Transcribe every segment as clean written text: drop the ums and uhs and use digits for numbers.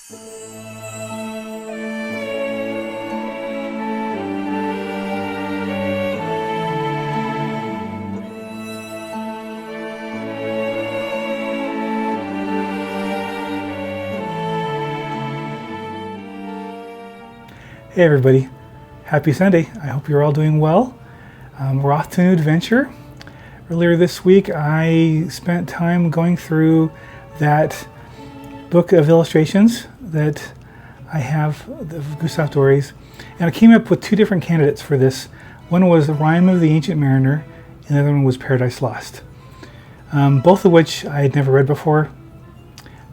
Hey everybody, happy Sunday. I hope you're all doing well. We're off to a new adventure. Earlier this week I spent time going through that book of illustrations that I have, the Gustav Dorés, and I came up with two different candidates for this. One was The Rime of the Ancient Mariner, and the other one was Paradise Lost. Both of which I had never read before,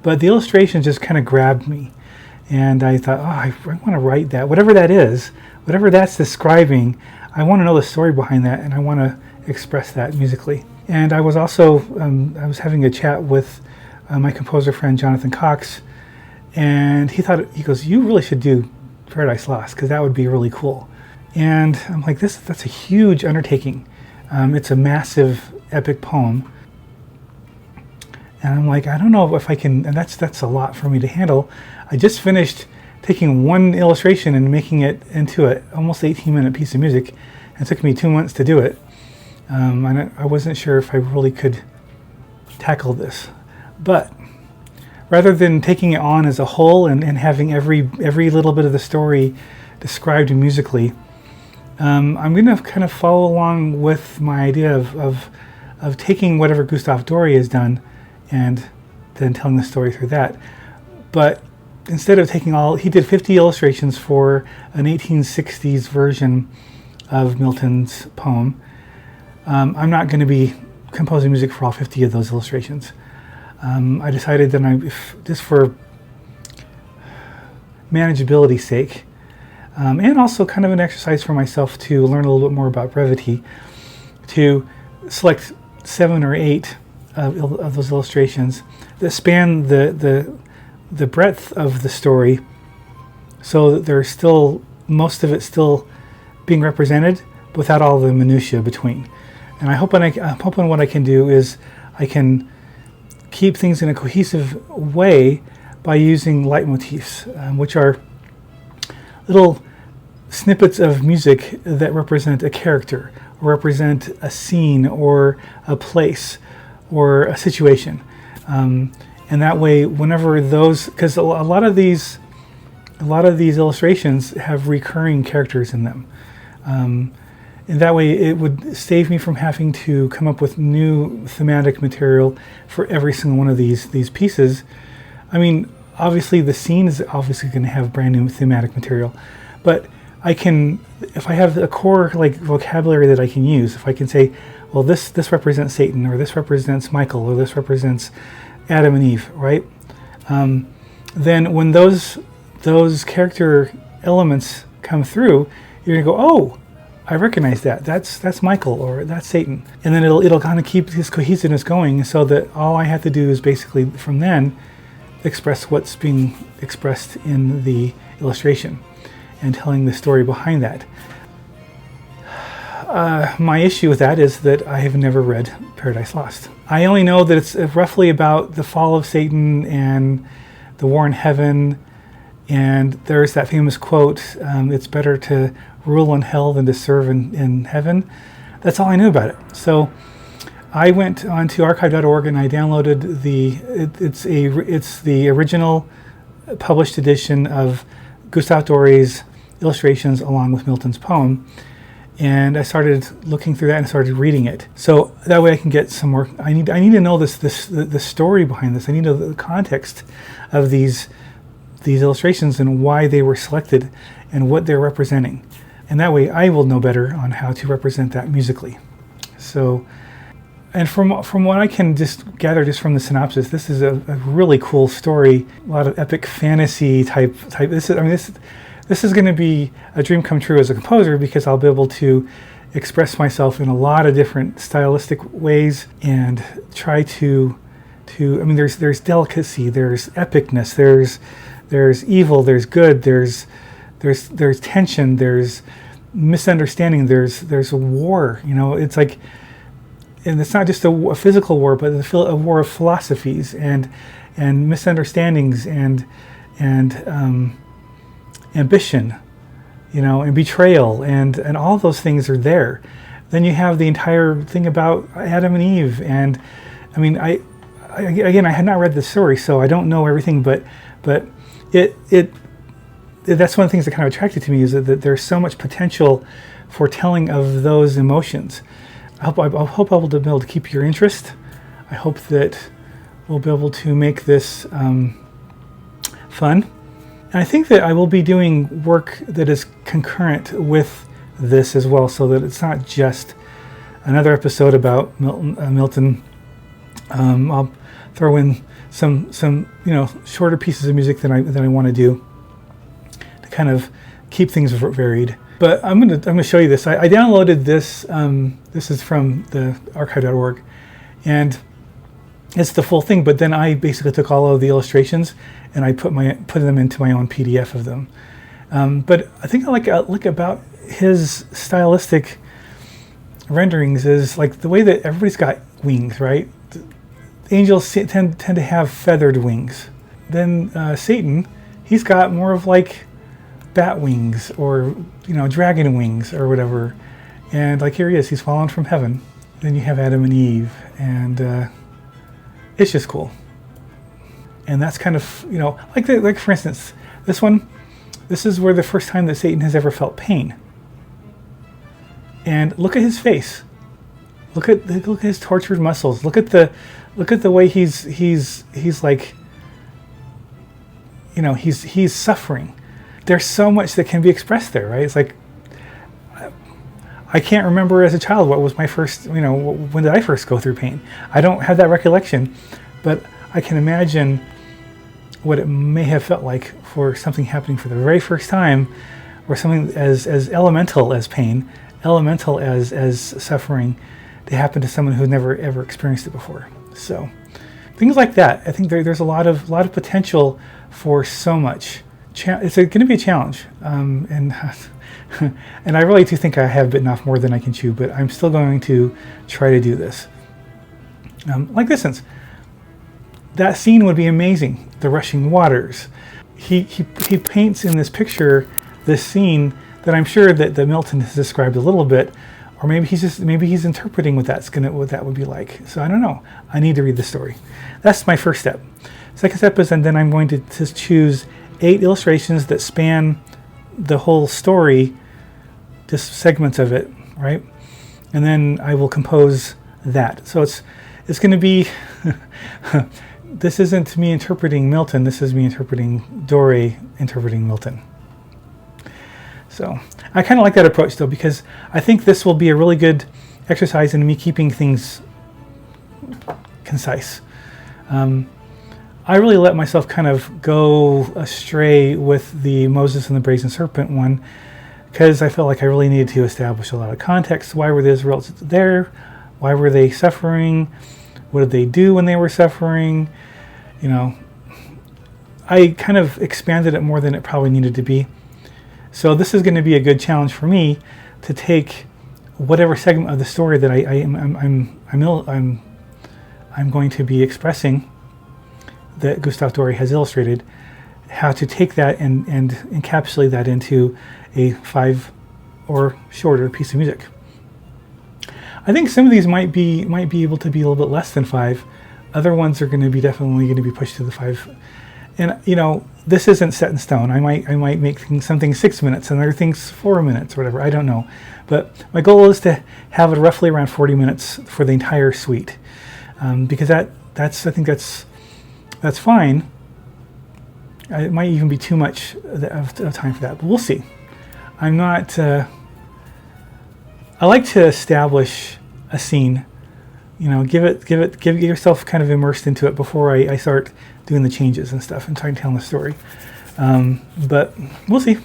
but the illustrations just kind of grabbed me. And I thought, I want to write that. Whatever that is, whatever that's describing, I want to know the story behind that, and I want to express that musically. And I was also, I was having a chat with my composer friend Jonathan Cox, and he goes, you really should do Paradise Lost, because that would be really cool. And I'm like, that's a huge undertaking. It's a massive, epic poem. And I'm like, I don't know if I can, and that's a lot for me to handle. I just finished taking one illustration and making it into an almost 18-minute piece of music. And it took me 2 months to do it. And I wasn't sure if I really could tackle this. But rather than taking it on as a whole and having every little bit of the story described musically, I'm going to kind of follow along with my idea of taking whatever Gustav Doré has done and then telling the story through that. But instead of taking he did 50 illustrations for an 1860s version of Milton's poem. I'm not going to be composing music for all 50 of those illustrations. I decided that just for manageability's sake, and also kind of an exercise for myself to learn a little bit more about brevity, to select 7 or 8 of those illustrations that span the breadth of the story, so that there's still most of it still being represented without all the minutiae between. And I'm hoping what I can do is I can keep things in a cohesive way by using leitmotifs, which are little snippets of music that represent a character, or represent a scene, or a place, or a situation. And that way, whenever because a lot of these illustrations have recurring characters in them. And that way it would save me from having to come up with new thematic material for every single one of these pieces. I mean, obviously the scene is obviously going to have brand new thematic material, but I can, if I have a core vocabulary that I can use, if I can say, well, this represents Satan, or this represents Michael, or this represents Adam and Eve, right? Then when those character elements come through, you're gonna go, oh, I recognize that. That's Michael, or that's Satan, and then it'll kind of keep this cohesiveness going, so that all I have to do is basically from then express what's being expressed in the illustration, and telling the story behind that. My issue with that is that I have never read Paradise Lost. I only know that it's roughly about the fall of Satan and the war in heaven, and there's that famous quote, it's better to rule in hell than to serve in heaven. That's all I knew about it. So I went onto archive.org and I downloaded it's the original published edition of Gustav Dorés' illustrations along with Milton's poem. And I started looking through that and started reading it. So that way I can get some more. I need to know the story behind this. I need to know the context of these illustrations and why they were selected and what they're representing. And that way I will know better on how to represent that musically. So, and from what I can just gather just from the synopsis, this is a really cool story. A lot of epic fantasy type. This is going to be a dream come true as a composer, because I'll be able to express myself in a lot of different stylistic ways and try to I mean, there's delicacy, there's epicness, there's evil, there's good, there's tension, there's misunderstanding, there's a war. You know, it's like, and it's not just a physical war, but a war of philosophies and misunderstandings and and ambition, and betrayal, and all those things are there. Then you have the entire thing about Adam and Eve, and I mean, I had not read the story, so I don't know everything, but it that's one of the things that kind of attracted to me, is that there's so much potential for telling of those emotions. I hope I'll be able to keep your interest. I hope that we'll be able to make this fun. And I think that I will be doing work that is concurrent with this as well, so that it's not just another episode about Milton. I'll throw in some shorter pieces of music that I want to do to kind of keep things varied. But I'm gonna show you this. I downloaded this. This is from the archive.org, and it's the full thing. But then I basically took all of the illustrations and I put them into my own PDF of them. But I think I like about his stylistic renderings is like the way that everybody's got wings, right? The angels tend to have feathered wings. Then Satan, he's got more of like bat wings, or dragon wings or whatever. And like here he is, he's fallen from heaven. Then you have Adam and Eve, and it's just cool. And that's kind of like for instance, this is where the first time that Satan has ever felt pain. And look at his face. Look at his tortured muscles. Look at the way he's like, he's suffering. There's so much that can be expressed there, right? It's like, I can't remember as a child what was my first, when did I first go through pain? I don't have that recollection, but I can imagine what it may have felt like for something happening for the very first time, or something as elemental as pain, elemental as suffering, to happen to someone who never ever experienced it before. So things like that. I think there's a lot of potential for so much. It's going to be a challenge, and and I really do think I have bitten off more than I can chew, but I'm still going to try to do this. Like this instance, that scene would be amazing. The rushing waters. He paints in this picture this scene that I'm sure that Milton has described a little bit, or maybe he's interpreting what that would be like. So I don't know. I need to read the story. That's my first step. Second step is, and then I'm going to choose 8 illustrations that span the whole story, just segments of it, right? And then I will compose that. So it's going to be this isn't me interpreting Milton, this is me interpreting Doré interpreting Milton. So I kind of like that approach though, because I think this will be a really good exercise in me keeping things concise. I really let myself kind of go astray with the Moses and the Brazen Serpent one, because I felt like I really needed to establish a lot of context. Why were the Israelites there? Why were they suffering? What did they do when they were suffering? I kind of expanded it more than it probably needed to be. So this is going to be a good challenge for me to take whatever segment of the story that I'm going to be expressing, that Gustave Doré has illustrated, how to take that and encapsulate that into a 5 or shorter piece of music. I think some of these might be able to be a little bit less than 5. Other ones are going to be definitely going to be pushed to the 5. And this isn't set in stone. I might make something 6 minutes and other things 4 minutes or whatever. I don't know. But my goal is to have it roughly around 40 minutes for the entire suite, because I think that's fine. It might even be too much of time for that, but we'll see. I'm not. I like to establish a scene. Give yourself kind of immersed into it before I start doing the changes and stuff and trying to tell the story. But we'll see.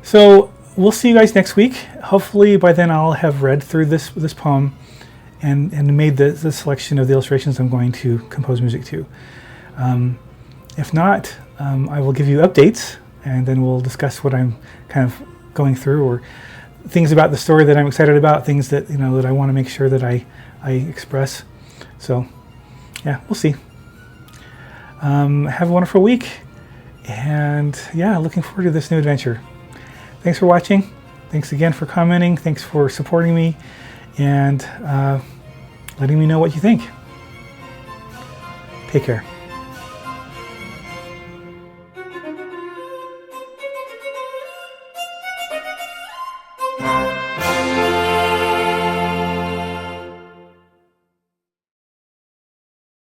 So we'll see you guys next week. Hopefully by then I'll have read through this poem and made the selection of the illustrations I'm going to compose music to. If not, I will give you updates, and then we'll discuss what I'm kind of going through, or things about the story that I'm excited about, things that that I want to make sure that I express. So yeah, we'll see. Have a wonderful week, And yeah, looking forward to this new adventure. Thanks for watching. Thanks again for commenting. Thanks for supporting me and letting me know what you think. Take care.